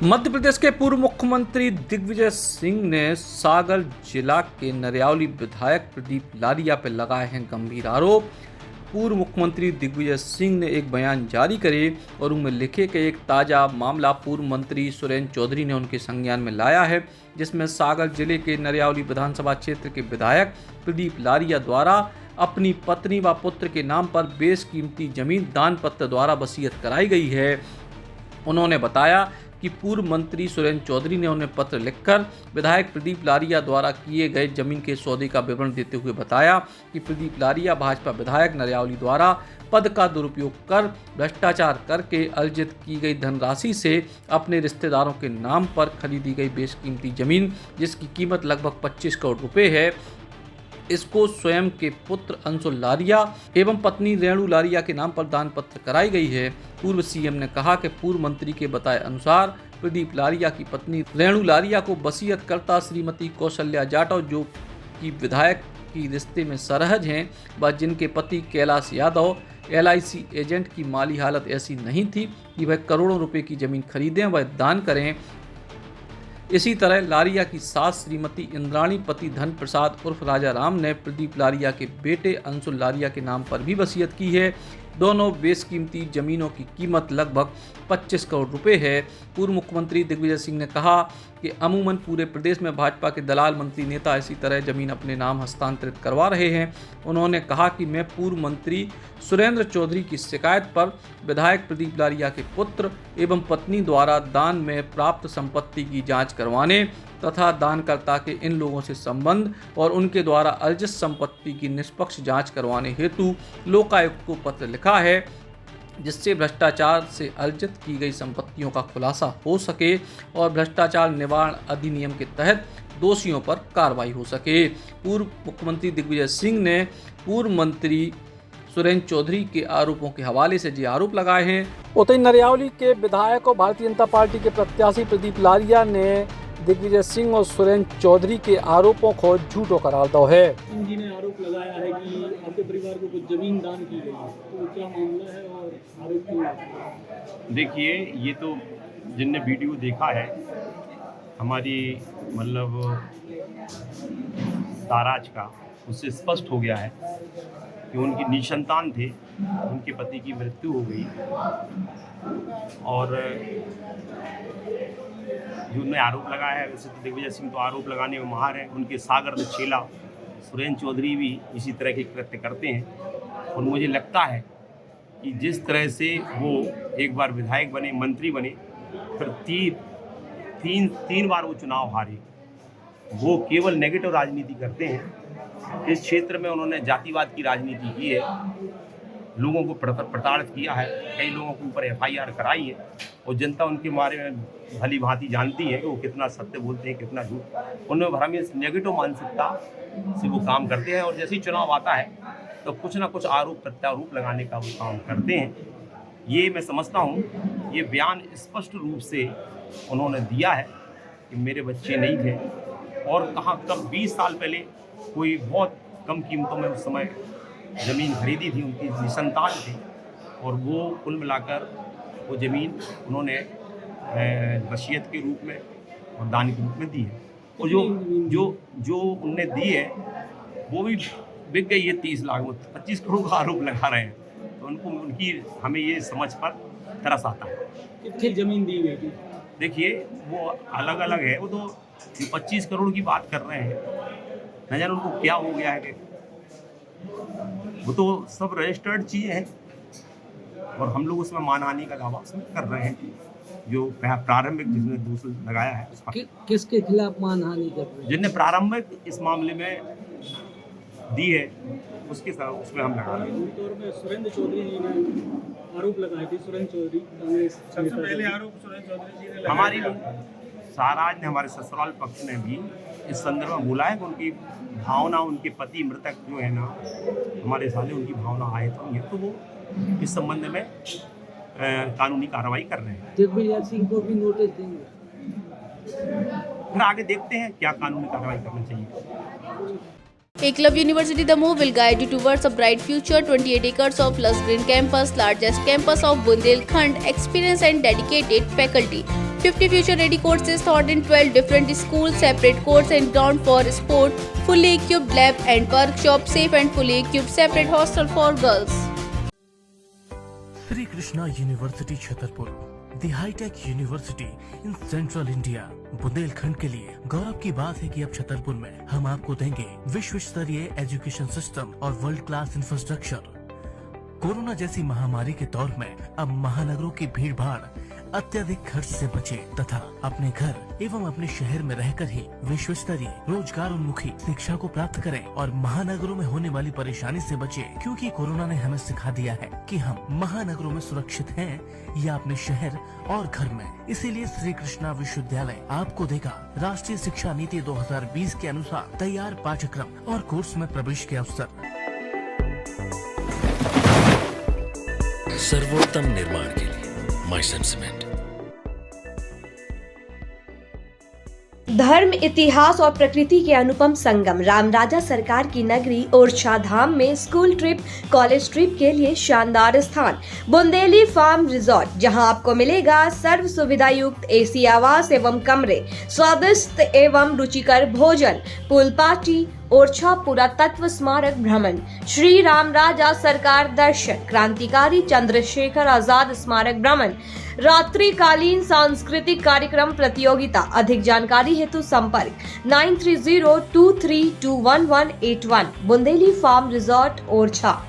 मध्य प्रदेश के पूर्व मुख्यमंत्री दिग्विजय सिंह ने सागर जिला के नरियावली विधायक प्रदीप लारिया पर लगाए हैं गंभीर आरोप। पूर्व मुख्यमंत्री दिग्विजय सिंह ने एक बयान जारी करे और उनमें लिखे कि एक ताज़ा मामला पूर्व मंत्री सुरेंद्र चौधरी ने उनके संज्ञान में लाया है, जिसमें सागर जिले के नरियावली विधानसभा क्षेत्र के विधायक प्रदीप लारिया द्वारा अपनी पत्नी व पुत्र के नाम पर बेशकीमती जमीन दान पत्र द्वारा वसीयत कराई गई है। उन्होंने बताया कि पूर्व मंत्री सुरेंद्र चौधरी ने उन्हें पत्र लिखकर विधायक प्रदीप लारिया द्वारा किए गए जमीन के सौदे का विवरण देते हुए बताया कि प्रदीप लारिया भाजपा विधायक नरियावली द्वारा पद का दुरुपयोग कर भ्रष्टाचार करके अर्जित की गई धनराशि से अपने रिश्तेदारों के नाम पर खरीदी गई बेशकीमती जमीन, जिसकी कीमत लगभग 25 करोड़ रुपए है, इसको स्वयं के पुत्र अंशुल लारिया एवं पत्नी रेणु लारिया के नाम पर दान पत्र कराई गई है। पूर्व सीएम ने कहा कि पूर्व मंत्री के बताए अनुसार प्रदीप लारिया की पत्नी रेणु लारिया को वसीयतकर्ता श्रीमती कौशल्या जाटव, जो कि विधायक की रिश्ते में सरहज हैं व जिनके पति कैलाश यादव LIC एजेंट की माली हालत ऐसी नहीं थी कि वह करोड़ों रुपए की जमीन खरीदें व दान करें। इसी तरह लारिया की सास श्रीमती इंद्राणी पति धन प्रसाद उर्फ राजा राम ने प्रदीप लारिया के बेटे अंशुल लारिया के नाम पर भी वसीयत की है। दोनों बेशकीमती जमीनों की कीमत लगभग 25 करोड़ रुपए है। पूर्व मुख्यमंत्री दिग्विजय सिंह ने कहा कि अमूमन पूरे प्रदेश में भाजपा के दलाल मंत्री नेता इसी तरह जमीन अपने नाम हस्तांतरित करवा रहे हैं। उन्होंने कहा कि मैं पूर्व मंत्री सुरेंद्र चौधरी की शिकायत पर विधायक प्रदीप लारिया के पुत्र एवं पत्नी द्वारा दान में प्राप्त संपत्ति की जांच करवाने तथा दानकर्ता के इन लोगों से संबंध और उनके द्वारा अर्जित संपत्ति की निष्पक्ष जांच करवाने हेतु लोकायुक्त को पत्र लिखा है, जिससे भ्रष्टाचार से अर्जित की गई संपत्तियों का खुलासा हो सके और भ्रष्टाचार निवारण अधिनियम के तहत दोषियों पर कार्रवाई हो सके। पूर्व मुख्यमंत्री दिग्विजय सिंह ने पूर्व मंत्री सुरेंद्र चौधरी के आरोपों के हवाले से जो आरोप लगाए हैं। उतई नरियावली के विधायक और भारतीय जनता पार्टी के प्रत्याशी प्रदीप लारिया ने दिग्विजय सिंह और सुरेंद्र चौधरी के आरोपों को झूठो करार दो है। सिंह जी ने आरोप लगाया है कि आपके परिवार को कुछ जमीन दान की गई है, तो क्या मामला है और आरोप क्यों है? देखिए, ये तो जिनने वीडियो देखा है हमारी मतलब ताराज का, उससे स्पष्ट हो गया है कि उनकी निसंतान थे, उनके पति की मृत्यु हो गई और जो उन्होंने आरोप लगाया है, वैसे तो दिग्विजय सिंह तो आरोप लगाने में माहिर हैं। उनके सागर में चेला सुरेंद्र चौधरी भी इसी तरह के कृत्य करते हैं और मुझे लगता है कि जिस तरह से वो एक बार विधायक बने, मंत्री बने, फिर तीन बार वो चुनाव हारे, वो केवल नेगेटिव राजनीति करते हैं। इस क्षेत्र में उन्होंने जातिवाद की राजनीति की है, लोगों को प्रताड़ित किया है, कई लोगों के ऊपर FIR कराई है और जनता उनके बारे में भली भांति जानती है कि वो कितना सत्य बोलते हैं, कितना झूठ। उनमें हमें नेगेटिव मानसिकता से वो काम करते हैं और जैसे ही चुनाव आता है तो कुछ ना कुछ आरोप प्रत्यारोप लगाने का वो काम करते हैं। ये मैं समझता हूँ, ये बयान स्पष्ट रूप से उन्होंने दिया है कि मेरे बच्चे नहीं थे और कहाँ कब 20 साल पहले कोई बहुत कम कीमतों में उस समय ज़मीन खरीदी थी, उनकी निसंतान थी और वो कुल मिलाकर वो ज़मीन उन्होंने वसीयत के रूप में और दान के रूप में दी है और जो उनने दी है वो भी बिक गई है 30 लाख में। 25 करोड़ का आरोप लगा रहे हैं, तो उनकी हमें ये समझ पर तरस आता है। कितनी ज़मीन दी गई थी? देखिए, वो अलग अलग है, वो तो 25 करोड़ की बात कर रहे हैं, न जाने उनको क्या हो गया है कि वो तो सब रजिस्टर्ड चीज़ें हैं और हम लोग उसमें मानहानि का दावा उसमें कर रहे हैं। जो प्रारंभिक जिसने दोष लगाया है उसका किसके खिलाफ मानहानि कर रहे हैं? जिनने प्रारंभिक इस मामले में दी है उसके साथ उसमें हम लगा रहे हैं। तौर में सुरेंद्र चौधरी जी ने आरोप लगाए थे। सुरेंद्र चौधरी सबसे पहले आरोप सुरेंद्र चौधरी जी ने हमारी साराज ने, हमारे ससुराल पक्ष ने भी इस संदर्भ में बोला है कि उनकी भावना, उनके पति मृतक जो है ना, हमारे साले, उनकी भावना आए तो ये, तो वो इस संबंध में कानूनी कार्रवाई कर रहे हैं। दिग्विजय सिंह को भी नोटिस देंगे, फिर आगे देखते हैं क्या कानूनी कार्रवाई करनी चाहिए। Eklavya University Damoh will guide you towards a bright future. 28 acres of lush green campus, largest campus of Bundelkhand, experienced and dedicated faculty. 50 future-ready courses taught in 12 different schools, separate course and ground for sport, fully equipped lab and workshop, safe and fully equipped separate hostel for girls. Sri Krishna University Chhatarpur, the high-tech university in Central India. Bundelkhand के लिए गौरव की बात है कि अब छतरपुर में हम आपको देंगे विश्व स्तरीय एजुकेशन सिस्टम और वर्ल्ड क्लास इंफ्रास्ट्रक्चर। कोरोना जैसी महामारी के दौर में अब महानगरों की भीड़ भाड़ अत्यधिक खर्च से बचे तथा अपने घर एवं अपने शहर में रहकर ही विश्व स्तरीय रोजगार उन्मुखी शिक्षा को प्राप्त करें और महानगरों में होने वाली परेशानी से बचे, क्योंकि कोरोना ने हमें सिखा दिया है कि हम महानगरों में सुरक्षित हैं या अपने शहर और घर में। इसीलिए श्री कृष्णा विश्वविद्यालय आपको देगा राष्ट्रीय शिक्षा नीति 2020 के अनुसार तैयार पाठ्यक्रम और कोर्स में प्रवेश के अवसर। सर्वोत्तम निर्माण के लिए माइसन सीमेंट। धर्म, इतिहास और प्रकृति के अनुपम संगम रामराजा सरकार की नगरी ओरछा धाम में स्कूल ट्रिप, कॉलेज ट्रिप के लिए शानदार स्थान बुंदेली फार्म रिजॉर्ट, जहां आपको मिलेगा सर्व सुविधा युक्त एसी आवास एवं कमरे, स्वादिष्ट एवं रुचिकर भोजन, पूल पार्टी, ओरछा पुरातत्व स्मारक भ्रमण, श्री रामराजा सरकार दर्शन, क्रांतिकारी चंद्रशेखर आजाद स्मारक भ्रमण, रात्रिकालीन सांस्कृतिक कार्यक्रम प्रतियोगिता। अधिक जानकारी हेतु संपर्क 9302321181। Bundeli farm resort Orchha.